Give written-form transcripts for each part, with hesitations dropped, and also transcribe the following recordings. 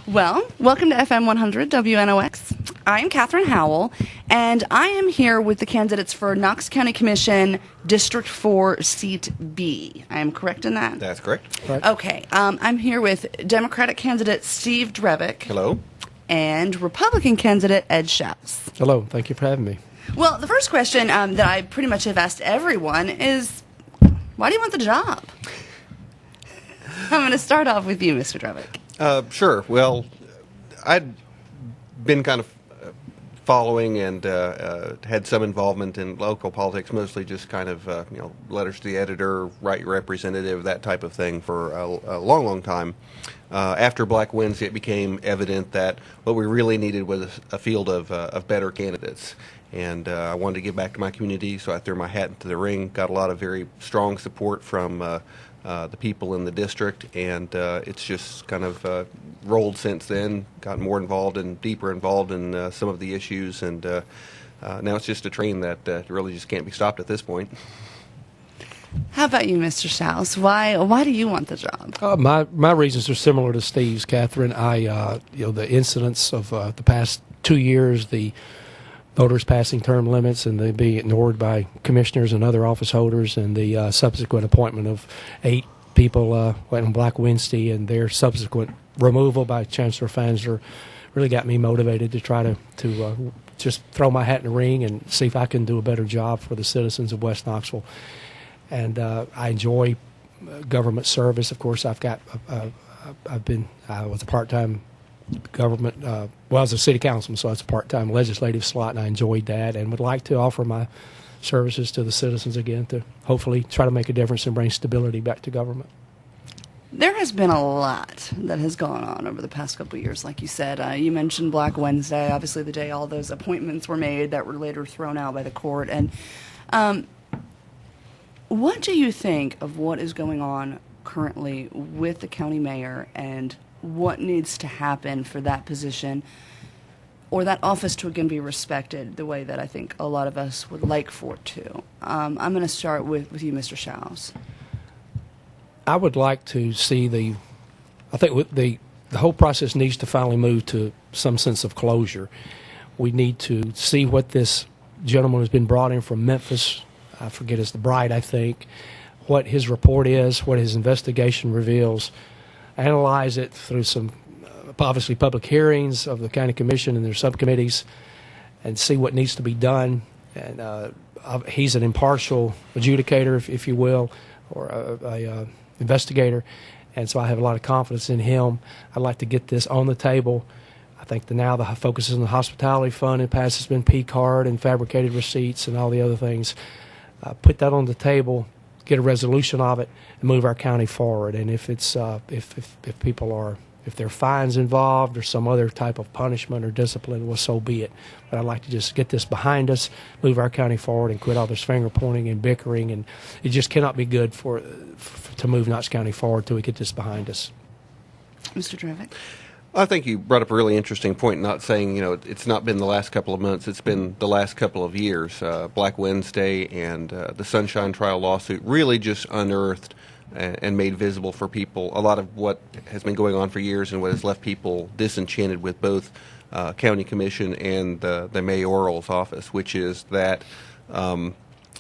Well, welcome to FM 100 WNOX. I'm Catherine Howell, and I am here with the candidates for Knox County Commission District 4 Seat B. I am correct in that? That's correct. Right. Okay. I'm here with Democratic candidate Steve Drevik. Hello. And Republican candidate Ed Shouse. Hello. Thank you for having me. Well, the first question that I pretty much have asked everyone is, why do you want the job? I'm going to start off with you, Mr. Drevik. Sure. Well, I'd been kind of following and had some involvement in local politics, mostly just kind of letters to the editor, write your representative, that type of thing for a long, long time. After Black Wednesday, it became evident that what we really needed was a field of better candidates. And I wanted to give back to my community, so I threw my hat into the ring, got a lot of very strong support from the people in the district, and it's just kind of rolled since then, gotten more involved and deeper involved in some of the issues, and now it's just a train that really just can't be stopped at this point. How about you, Mr. Shouse? Why do you want the job? My reasons are similar to Steve's, Catherine. The incidents of the past 2 years, the voters passing term limits and they being ignored by commissioners and other office holders, and the subsequent appointment of 8 people on Black Wednesday and their subsequent removal by Chancellor Fansler really got me motivated to try to just throw my hat in the ring and see if I can do a better job for the citizens of West Knoxville. And I enjoy government service. Of course, I was a part-time government, I was a city councilman, so it's a part-time legislative slot, and I enjoyed that and would like to offer my services to the citizens again to hopefully try to make a difference and bring stability back to government. There has been a lot that has gone on over the past couple of years, like you said. You mentioned Black Wednesday, obviously the day all those appointments were made that were later thrown out by the court. And what do you think of what is going on currently with the county mayor, and what needs to happen for that position or that office to again be respected the way that I think a lot of us would like for it to? I'm going to start with you, Mr. Shouse. I would like to see I think the whole process needs to finally move to some sense of closure. We need to see what this gentleman has been brought in from Memphis, I forget, it's the Bride, I think, what his report is, what his investigation reveals, analyze it through some obviously public hearings of the county commission and their subcommittees, and see what needs to be done. And he's an impartial adjudicator, if you will, or a investigator, and so I have a lot of confidence in him. I'd like to get this on the table. I think now the focus is on the hospitality fund. In the past, it's been P-card and fabricated receipts and all the other things. Put that on the table, get a resolution of it, and move our county forward. And if it's if there are fines involved or some other type of punishment or discipline, well, so be it. But I'd like to just get this behind us, move our county forward, and quit all this finger pointing and bickering. And it just cannot be good to move Knox County forward till we get this behind us. Mr. Drevik? I think you brought up a really interesting point, not saying, it's not been the last couple of months, it's been the last couple of years. Black Wednesday and the Sunshine Trial lawsuit really just unearthed and made visible for people a lot of what has been going on for years and what has left people disenchanted with both county commission and the mayoral's office, which is that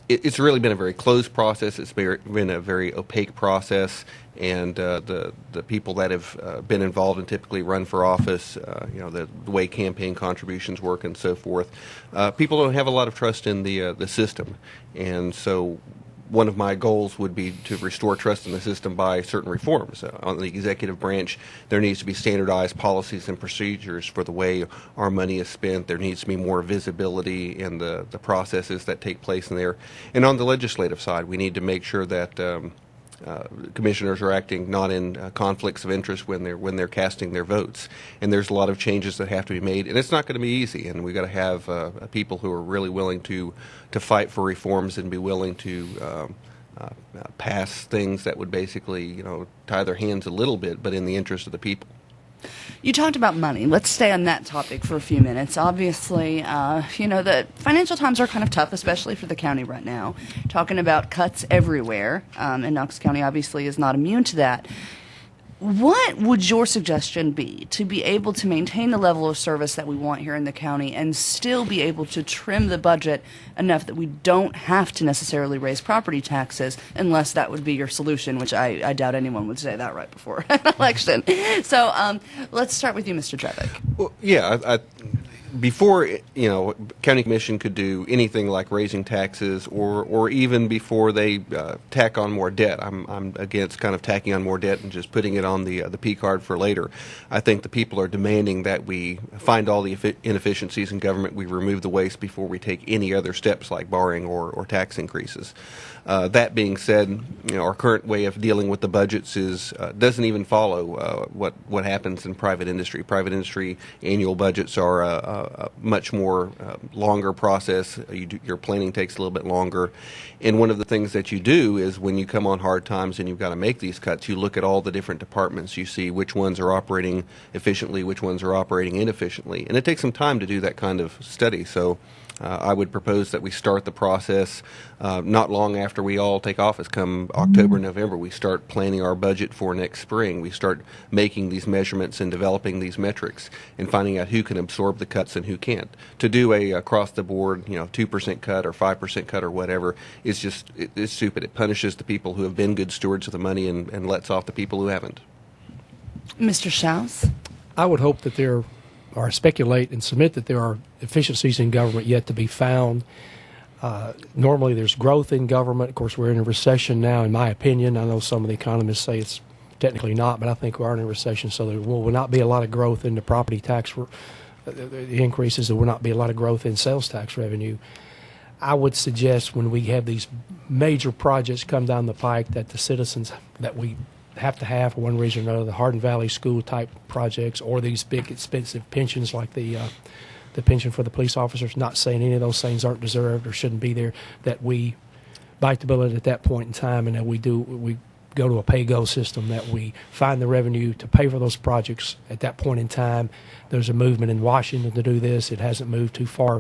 it's really been a very closed process. It's been a very opaque process, and the people that have been involved and typically run for office, the way campaign contributions work and so forth, people don't have a lot of trust in the system, and so one of my goals would be to restore trust in the system by certain reforms. On the executive branch, there needs to be standardized policies and procedures for the way our money is spent. There needs to be more visibility in the processes that take place in there. And on the legislative side, we need to make sure that commissioners are acting not in conflicts of interest when they're casting their votes. And there's a lot of changes that have to be made, and it's not going to be easy. And we've got to have people who are really willing to fight for reforms and be willing to pass things that would basically, tie their hands a little bit, but in the interest of the people. You talked about money. Let's stay on that topic for a few minutes. Obviously, the financial times are kind of tough, especially for the county right now. Talking about cuts everywhere, and Knox County obviously is not immune to that. What would your suggestion be to be able to maintain the level of service that we want here in the county and still be able to trim the budget enough that we don't have to necessarily raise property taxes, unless that would be your solution, which I doubt anyone would say that right before an election. So let's start with you, Mr. Drevik. Well, yeah, before, county commission could do anything like raising taxes, or even before they tack on more debt. I'm against kind of tacking on more debt and just putting it on the P card for later. I think the people are demanding that we find all the inefficiencies in government, we remove the waste before we take any other steps like borrowing or tax increases. That being said, our current way of dealing with the budgets doesn't even follow what happens in private industry. Private industry annual budgets are a much more longer process. Your planning takes a little bit longer. And one of the things that you do is when you come on hard times and you've got to make these cuts, you look at all the different departments. You see which ones are operating efficiently, which ones are operating inefficiently. And it takes some time to do that kind of study. So I would propose that we start the process not long after we all take office. Come October, November, we start planning our budget for next spring. We start making these measurements and developing these metrics and finding out who can absorb the cuts and who can't. To do a across-the-board, 2% cut or 5% cut or whatever is just it's stupid. It punishes the people who have been good stewards of the money and lets off the people who haven't. Mr. Shouse? I would hope that there or speculate and submit that there are efficiencies in government yet to be found. Normally there's growth in government. Of course, we're in a recession now, in my opinion. I know some of the economists say it's technically not, but I think we are in a recession, so there will not be a lot of growth in the property tax the increases. There will not be a lot of growth in sales tax revenue. I would suggest when we have these major projects come down the pike that the citizens that we have to have for one reason or another, the Hardin Valley School type projects or these big expensive pensions like the pension for the police officers, not saying any of those things aren't deserved or shouldn't be there, that we bite the bullet at that point in time and that we go to a pay-go system, that we find the revenue to pay for those projects at that point in time. There's a movement in Washington to do this. It hasn't moved too far